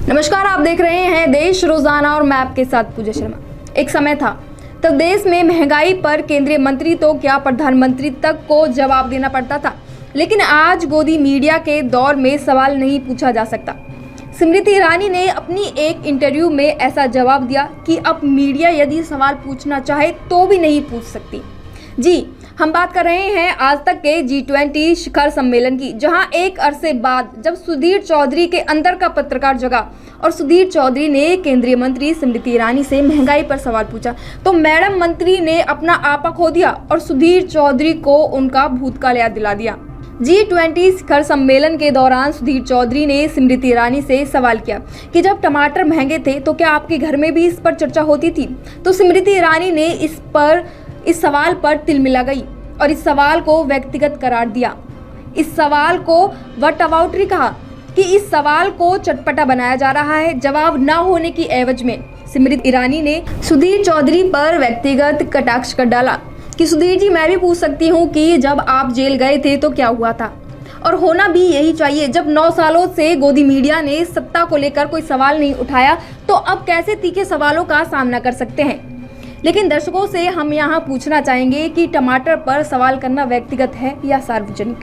नमस्कार, आप देख रहे हैं देश रोजाना और मैं आपके साथ पूजा शर्मा। एक समय था तब देश में महंगाई पर केंद्रीय मंत्री तो क्या प्रधानमंत्री तक को जवाब देना पड़ता था, लेकिन आज गोदी मीडिया के दौर में सवाल नहीं पूछा जा सकता। स्मृति ईरानी ने अपनी एक इंटरव्यू में ऐसा जवाब दिया कि अब मीडिया यदि सवाल पूछना चाहे तो भी नहीं पूछ सकती। जी, हम बात कर रहे हैं आज तक के G20 शिखर सम्मेलन की, जहां एक अरसे बाद जब सुधीर चौधरी के अंदर का पत्रकार जगा और सुधीर चौधरी ने केंद्रीय मंत्री स्मृति ईरानी से महंगाई पर सवाल पूछा तो मैडम मंत्री ने अपना आपा खो दिया और सुधीर चौधरी को उनका भूतकाल याद दिला दिया। G20 शिखर सम्मेलन के दौरान सुधीर चौधरी ने स्मृति ईरानी से सवाल किया कि जब टमाटर महंगे थे तो क्या आपके घर में भी इस पर चर्चा होती थी? तो स्मृति ईरानी ने इस सवाल पर तिलमिला गई और इस सवाल को व्यक्तिगत करार दिया। इस सवाल को व्हाट अबाउटरी कहा कि इस सवाल को चटपटा बनाया जा रहा है। जवाब न होने की एवज में स्मृति ईरानी ने सुधीर चौधरी पर व्यक्तिगत कटाक्ष कर डाला कि सुधीर जी, मैं भी पूछ सकती हूँ कि जब आप जेल गए थे तो क्या हुआ था, और होना भी यही चाहिए। जब 9 सालों से गोदी मीडिया ने सत्ता को लेकर कोई सवाल नहीं उठाया तो अब कैसे तीखे सवालों का सामना कर सकते हैं। लेकिन दर्शकों से हम यहाँ पूछना चाहेंगे कि टमाटर पर सवाल करना व्यक्तिगत है या सार्वजनिक।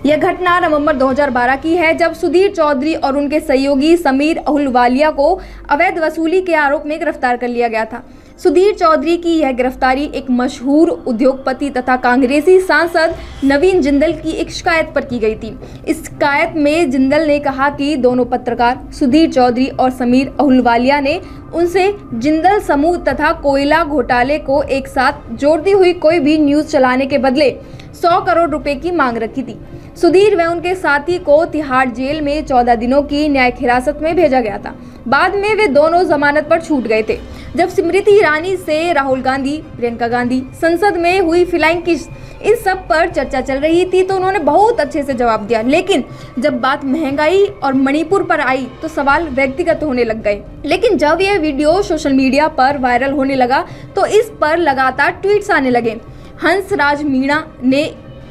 यह घटना नवंबर 2012 की है, जब सुधीर चौधरी और उनके सहयोगी समीर अहलूवालिया को अवैध वसूली के आरोप में गिरफ्तार कर लिया गया था। सुधीर चौधरी की यह गिरफ्तारी एक मशहूर उद्योगपति तथा कांग्रेसी सांसद नवीन जिंदल की एक शिकायत पर की गई थी। इस शिकायत में जिंदल ने कहा कि दोनों पत्रकार सुधीर चौधरी और समीर अहलूवालिया ने उनसे जिंदल समूह तथा कोयला घोटाले को एक साथ जोड़ती हुई कोई भी न्यूज चलाने के बदले 100 करोड़ रुपए की मांग रखी थी। सुधीर व उनके साथी को तिहाड़ जेल में 14 दिनों की न्यायिक हिरासत में भेजा गया था। बाद में वे दोनों जमानत पर छूट गए थे। जब स्मृति ईरानी से राहुल गांधी, प्रियंका गांधी संसद में हुई फ्लाइंग किस, इन सब पर चर्चा चल रही थी तो उन्होंने बहुत अच्छे से जवाब दिया। लेकिन जब बात महंगाई और मणिपुर पर आई तो सवाल व्यक्तिगत होने लग गए। लेकिन जब यह वीडियो सोशल मीडिया पर वायरल होने लगा तो इस पर लगातार ट्वीट्स आने लगे। हंसराज मीणा ने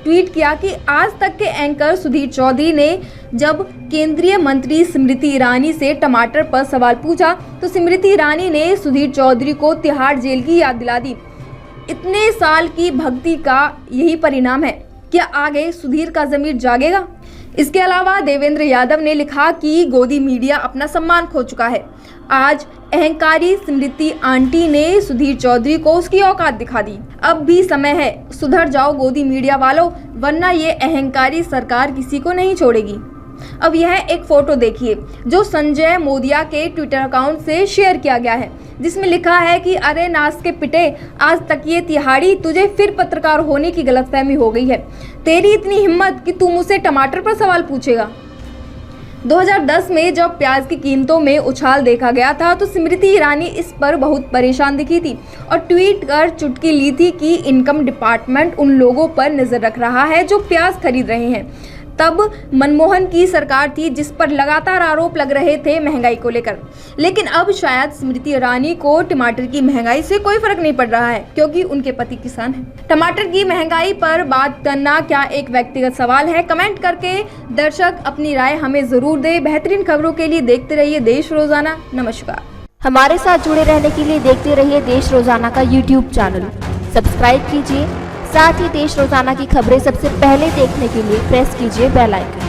ट्वीट किया कि आज तक के एंकर सुधीर चौधरी ने जब केंद्रीय मंत्री स्मृति ईरानी से टमाटर पर सवाल पूछा तो स्मृति ईरानी ने सुधीर चौधरी को तिहाड़ जेल की याद दिला दी। इतने साल की भक्ति का यही परिणाम है। क्या आगे सुधीर का ज़मीर जागेगा? इसके अलावा देवेंद्र यादव ने लिखा कि गोदी मीडिया अपना सम्मान खो चुका है। आज अहंकारी स्मृति आंटी ने सुधीर चौधरी को उसकी औकात दिखा दी। अब भी समय है, सुधर जाओ गोदी मीडिया वालों, वरना ये अहंकारी सरकार किसी को नहीं छोड़ेगी। अब यह एक फोटो देखिए जो संजय मोदिया के ट्विटर अकाउंट से शेयर किया गया है, जिसमें लिखा है कि अरे नास के पिटे, आज तक ये तिहाड़ी, तुझे फिर पत्रकार होने की गलतफहमी हो गई है। तेरी इतनी हिम्मत कि तू मुझसे टमाटर पर सवाल पूछेगा। 2010 में जब प्याज की कीमतों में उछाल देखा गया था तो स्मृति ईरानी इस पर बहुत परेशान दिखी थी और ट्वीट कर चुटकी ली थी कि इनकम डिपार्टमेंट उन लोगों पर नजर रख रहा है जो प्याज खरीद रहे हैं। तब मनमोहन की सरकार थी जिस पर लगातार आरोप लग रहे थे महंगाई को लेकर। लेकिन अब शायद स्मृति ईरानी को टमाटर की महंगाई से कोई फर्क नहीं पड़ रहा है, क्योंकि उनके पति किसान हैं। टमाटर की महंगाई पर बात करना क्या एक व्यक्तिगत सवाल है? कमेंट करके दर्शक अपनी राय हमें जरूर दे। बेहतरीन खबरों के लिए देखते रहिए देश रोजाना। नमस्कार। हमारे साथ जुड़े रहने के लिए देखते रहिए देश रोजाना का YouTube चैनल सब्सक्राइब कीजिए। साथ ही देश रोजाना की खबरें सबसे पहले देखने के लिए प्रेस कीजिए बेल आइकन।